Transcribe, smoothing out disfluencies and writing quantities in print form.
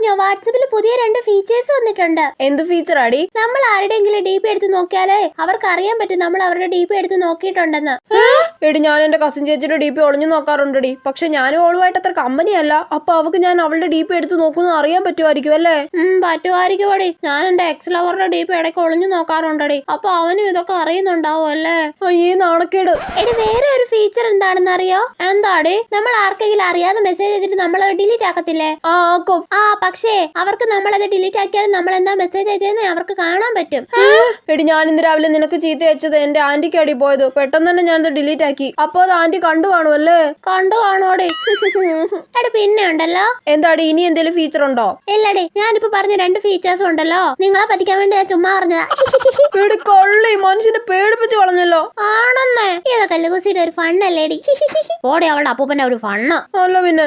അറിഞ്ഞോ വാട്സാപ്പിൽ പുതിയ 2 ഫീച്ചേഴ്സ് വന്നിട്ടുണ്ട്. എന്ത് ഫീച്ചർ ആടി? നമ്മൾ ആരുടെയെങ്കിലും DP എടുത്ത് നോക്കിയാലേ അവർക്ക് അറിയാൻ പറ്റും നമ്മൾ അവരുടെ DP എടുത്ത് നോക്കിയിട്ടുണ്ടെന്ന്. എടി ഞാൻ എന്റെ കസിൻ ചേച്ചിയുടെ DP ഒളിഞ്ഞു നോക്കാറുണ്ടടി. പക്ഷെ ഞാനും അവളുമായിട്ട് അത്ര കമ്പനിയല്ല. അപ്പൊ അവക്ക് ഞാൻ അവളുടെ DP എടുത്ത് നോക്കുന്നു അറിയാൻ പറ്റുമായിരിക്കും അല്ലേ? പറ്റുമായിരിക്കുമടി. ഞാൻ എന്റെ എക്സ് ലവറുടെ DP ഇടയ്ക്ക് ഒളിഞ്ഞു നോക്കാറുണ്ടടി. അപ്പൊ അവനും ഇതൊക്കെ അറിയുന്നുണ്ടാവും അല്ലേ? അയ്യേ നാണക്കേട്. എടി വേറെ ഒരു ഫീച്ചർ എന്താണെന്ന് അറിയോ? എന്താടി? നമ്മൾ ആർക്കെങ്കിലും അറിയാതെ മെസ്സേജ് അയച്ചിട്ട് നമ്മൾ അത് ഡിലീറ്റ് ആക്കത്തില്ലേ? ആക്കും. പക്ഷേ അവർക്ക് നമ്മളത് ഡിലീറ്റ് ആക്കിയാലും നമ്മൾ എന്താ മെസ്സേജ് അയച്ചതെന്ന് അവർക്ക് കാണാൻ പറ്റും. എടി ഞാൻ ഇന്ന് രാവിലെ നിനക്ക് ചീത്ത അയച്ചത് എന്റെ ആന്റിക്ക് അടി പോയത്. പെട്ടെന്ന് തന്നെ ഞാനത് ഡിലീറ്റ് ആക്കി. അപ്പൊ അത് ആന്റി കണ്ടു കാണുമല്ലേ? കണ്ടു കാണുവോടി? എടി പിന്നെ ഉണ്ടല്ലോ. എന്താടി ഇനി എന്തെങ്കിലും ഫീച്ചർ ഉണ്ടോ? ഇല്ലടി, ഞാനിപ്പോ പറഞ്ഞ 2 ഫീച്ചേഴ്സും ഉണ്ടല്ലോ. നിങ്ങളെ പറ്റിക്കാൻ വേണ്ടി ഞാൻ ചുമ്മാ പറഞ്ഞതാ. കൊള്ളി മനുഷ്യനെ പേടിപ്പിച്ച് കളഞ്ഞല്ലോ. ആണെന്നേ, ഇതൊക്കെ ലൂസിയുടെ ഒരു ഫണ്ണല്ലേടി. ഓടി അവളുടെ അപ്പൂപ്പന്റെ ഒരു ഫണ്ണ് അല്ല പിന്നെ